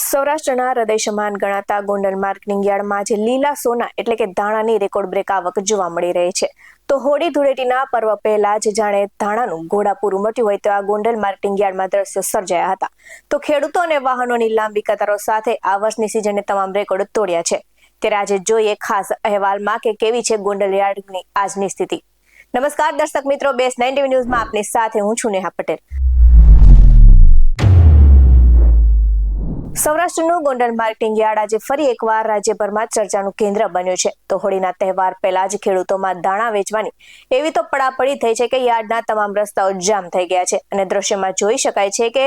સૌરાષ્ટ્રના હૃદય સમાન ગણાતા ગોંડલ માર્કેટિંગ યાર્ડમાં આજે લીલા સોના એટલે કે ધાણાની રેકોર્ડ બ્રેક આવક જોવા મળી રહી છે. તો હોળી ધૂળેટીના પર્વ પહેલા જ જાણે ધાણાનું ઘોડાપૂરું મટ્યું હોય તો આ ગોંડલ માર્કેટિંગ યાર્ડમાં દ્રશ્યો સર્જાયા હતા. તો ખેડૂતો અને વાહનોની લાંબી કતારો સાથે આ વર્ષની સિઝને તમામ રેકોર્ડ તોડ્યા છે. ત્યારે આજે જોઈએ ખાસ અહેવાલમાં કે કેવી છે ગોંડલ યાર્ડની આજની સ્થિતિ. નમસ્કાર દર્શક મિત્રો, બેસ 9 ન્યૂઝમાં આપની સાથે હું છું નેહા પટેલ. સૌરાષ્ટ્રનું ગોંડલ માર્કેટિંગ યાર્ડ આજે ફરી એકવાર રાજ્યભરમાં ચર્ચાનું કેન્દ્ર બન્યું છે. તો હોળીના તહેવાર પહેલા જ ખેડૂતોમાં દાણા વેચવાની એવી તો પડાપડી થઈ છે કે યાર્ડના તમામ રસ્તાઓ જામ થઈ ગયા છે અને દ્રશ્યમાં જોઈ શકાય છે કે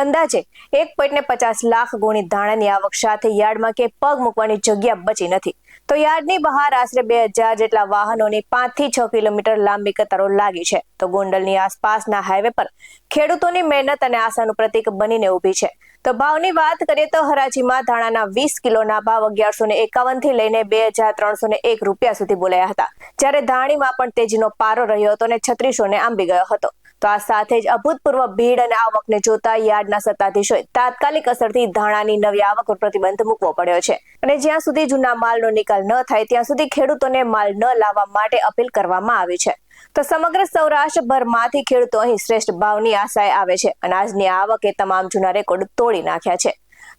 અંદાજે 1.50 લાખ ગુણી ધાણાની આવક સાથે યાર્ડમાં કે પગ મૂકવાની જગ્યા બચી નથી. તો યાર્ડની બહાર આશરે 2000 જેટલા વાહનોની 5 થી 6 કિલોમીટર લાંબી કતારો લાગી છે. તો ગોંડલની આસપાસના હાઈવે પર ખેડૂતોની મહેનત અને આશાનું પ્રતીક બનીને ઊભી છે. તો ભાવની વાત કરીએ તો હરાજીમાં ધાણાના 20 કિલોના ભાવ 1151 થી લઈને 2301 રૂપિયા સુધી બોલાયા હતા. જ્યારે ધાણીમાં પણ તેજીનો પારો રહ્યો હતો અને 3600 ને આંબી ગયો હતો. તો આ સાથે જ અભૂતપૂર્વ ભીડ અને આવકને જોતા યાર્ડના સત્તાધીશોએ તાત્કાલિક અસરથી ધાણાની નવી આવક પર પ્રતિબંધ મૂકવો પડ્યો છે અને જ્યાં સુધી જૂના માલનો નિકાલ ન થાય ત્યાં સુધી ખેડૂતોને માલ ન લાવવા માટે અપીલ કરવામાં આવી છે. તો સમગ્ર સૌરાષ્ટ્રભરમાંથી ખેડૂતો અહીં શ્રેષ્ઠ ભાવની આશાએ આવે છે. અનાજની આવકે તમામ જૂના રેકોર્ડ તોડી નાખ્યા છે.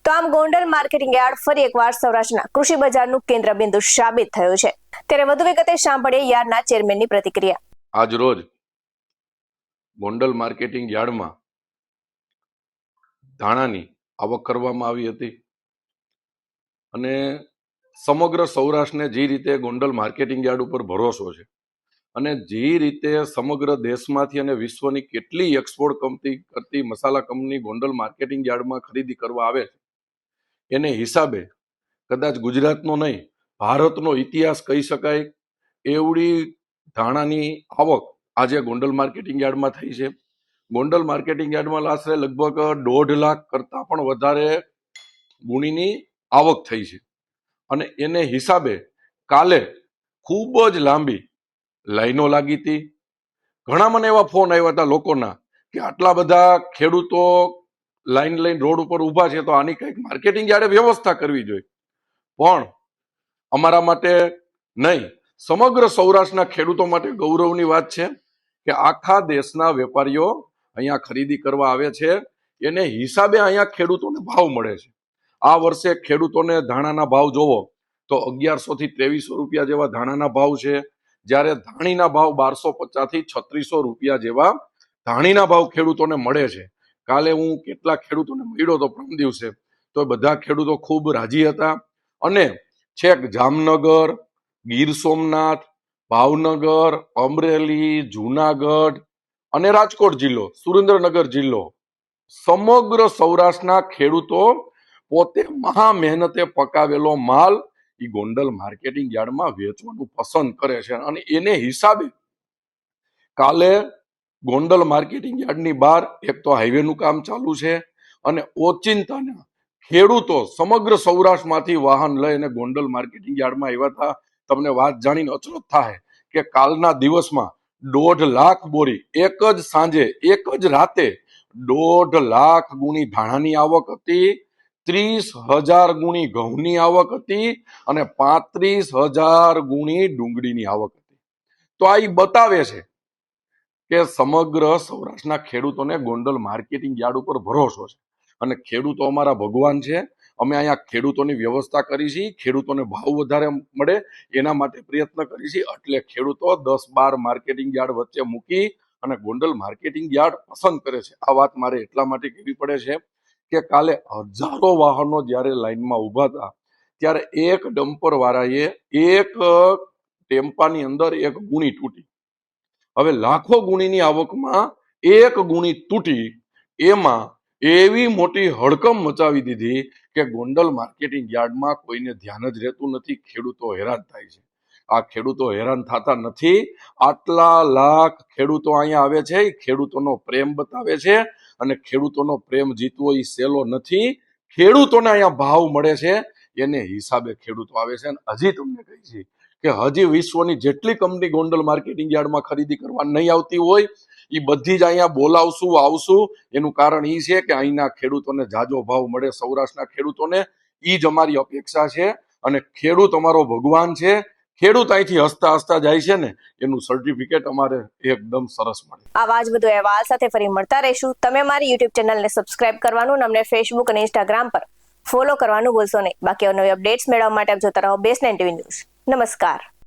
તો આમ ગોંડલ માર્કેટિંગ યાર્ડ ફરી એકવાર સૌરાષ્ટ્રના કૃષિ બજારનું કેન્દ્રબિંદુ સાબિત થયું છે. ત્યારે વધુ વિગતે સાંભળીએ યાર્ડના ચેરમેનની પ્રતિક્રિયા. આજ રોજ ગોંડલ માર્કેટિંગ યાર્ડમાં ધાણાની આવક કરવામાં આવી હતી અને સમગ્ર સૌરાષ્ટ્રને જે રીતે ગોંડલ માર્કેટિંગ યાર્ડ ઉપર ભરોસો છે અને જે રીતે સમગ્ર દેશમાંથી અને વિશ્વની કેટલી એક્સપોર્ટ કંપની કરતી મસાલા કંપની ગોંડલ માર્કેટિંગ યાર્ડમાં ખરીદી કરવા આવે છે એને હિસાબે કદાચ ગુજરાતનો નહીં ભારતનો ઇતિહાસ કહી શકાય એવડી ધાણાની આવક આજે ગોંડલ માર્કેટિંગ યાર્ડમાં થઈ છે. ગોંડલ માર્કેટિંગ યાર્ડમાં આશરે લગભગ 1.5 લાખ કરતાં પણ વધારે ગુણીની આવક થઈ છે અને એને હિસાબે કાલે ખૂબ જ લાંબી લાઈનો લાગી હતી. ઘણા મને એવા ફોન આવ્યા હતા લોકોના કે આટલા બધા ખેડૂતો લાઈન લઈને રોડ ઉપર ઊભા છે તો આની કંઈક માર્કેટિંગ યાર્ડે વ્યવસ્થા કરવી જોઈએ. પણ અમારા માટે નહીં, સમગ્ર સૌરાષ્ટ્રના ખેડૂતો માટે ગૌરવની વાત છે કે આખા દેશના વેપારીઓ અહીંયા ખરીદી કરવા આવે છે. એને હિસાબે અહીંયા ખેડૂતોને ભાવ મળે છે. આ વર્ષે ખેડૂતોને ધાણાના ભાવ જોવો તો 1100 થી 2300 રૂપિયા જેવા ધાણાના ભાવ છે, જ્યારે ધાણીના ભાવ 1250 થી 3600 રૂપિયા જેવા ધાણીના ભાવ ખેડૂતોને મળે છે. કાલે હું કેટલાક ખેડૂતોને મળ્યો તો પ્રથમ દિવસે, તો બધા ખેડૂતો ખૂબ રાજી હતા અને છેક જામનગર, ગીર સોમનાથ, ભાવનગર, અમરેલી, જુનાગઢ અને રાજકોટ જિલ્લો, સુરેન્દ્રનગર જિલ્લો, સમગ્ર સૌરાષ્ટ્રના ખેડૂતો પોતે મહા મહેનતે પકાવેલો માલ એ ગોંડલ માર્કેટિંગ યાર્ડમાં વેચવાનું પસંદ કરે છે અને એને હિસાબે કાલે ગોંડલ માર્કેટિંગ યાર્ડની બહાર એક તો હાઈવેનું કામ ચાલુ છે અને ઓચિંતાના ખેડૂતો સમગ્ર સૌરાષ્ટ્રમાંથી વાહન લઈને ગોંડલ માર્કેટિંગ યાર્ડમાં આવ્યા હતા. તમને વાત જાણીને અચરજ થાય કે કાલના દિવસમાં 1.5 લાખ બોરી એક જ સાંજે એક જ રાતે 1.5 લાખ ગુણી ધાણાની આવક હતી, 30,000 ગુણી ઘઉંની આવક હતી અને 35,000 ગુણી ડુંગળીની આવક હતી. તો આ બતાવે છે કે સમગ્ર સૌરાષ્ટ્રના ખેડૂતોને ગોંડલ માર્કેટિંગ યાર્ડ ઉપર ભરોસો છે અને ખેડૂતો અમારા ભગવાન છે. અમે અહીંયા ખેડૂતોની વ્યવસ્થા કરી છે, ખેડૂતોને ભાવ વધારે મળે એના માટે પ્રયત્ન કરી છે. એટલે ખેડૂતો 10-12 માર્કેટિંગ યાર્ડ વચ્ચે મૂકી અને ગોંડલ માર્કેટિંગ યાર્ડ પસંદ કરે છે. આ વાત મારે એટલા માટે કહેવી પડે છે કે કાલે હજારો વાહનો જ્યારે લાઈનમાં ઊભા હતા ત્યારે એક ડમ્પર વાળાએ એક ટેમ્પાની અંદર એક ગુણી તૂટી. હવે લાખો ગુણીની આવકમાં એક ગુણી તૂટી, એમાં એવી મોટી હડકંપ મચાવી દીધી કે ગોંડલ માર્કેટિંગ યાર્ડમાં કોઈને ધ્યાન જ રહેતું નથી. ખેડૂતો હેરાન થાય છે. આ ખેડૂતો હેરાન થતા નથી. આટલા લાખ ખેડૂતો અહીંયા આવે છે, ખેડૂતોનો પ્રેમ બતાવે છે અને ખેડૂતોનો પ્રેમ જીતવો એ સહેલો નથી. ખેડૂતોને અહીંયા ભાવ મળે છે એને હિસાબે ખેડૂતો આવે છે. અને હજી તમને કહી છે કે હજી વિશ્વની જેટલી કંપની ગોંડલ માર્કેટિંગ યાર્ડમાં ખરીદી કરવા નહીં આવતી હોય એ બધી જ અહીંયા બોલાવશું આવશું. એનું કારણ એ છે કે અહીંના ખેડૂતોને જાજો ભાવ મળે, સૌરાષ્ટ્રના ખેડૂતોને. એ જ અમારી અપેક્ષા છે. અને ખેડૂત અમારો ભગવાન છે. ખેડૂત અહીંથી હસતા હસતા જાય છે ને, એનું સર્ટિફિકેટ અમારે એકદમ સરસ મળે. આવા જ બધું અહેવાલ સાથે ફરી મળતા રહીશું. તમે અમારી યુટ્યુબ ચેનલને સબસ્ક્રાઇબ કરવાનું, અમને ફેસબુક અને ઇન્સ્ટાગ્રામ પર ફોલો કરવાનું ભૂલશો નહીં. બાકી નવી અપડેટ્સ મેળવવા માટે જોતા રહો BS9 TV ન્યૂઝ. નમસ્કાર.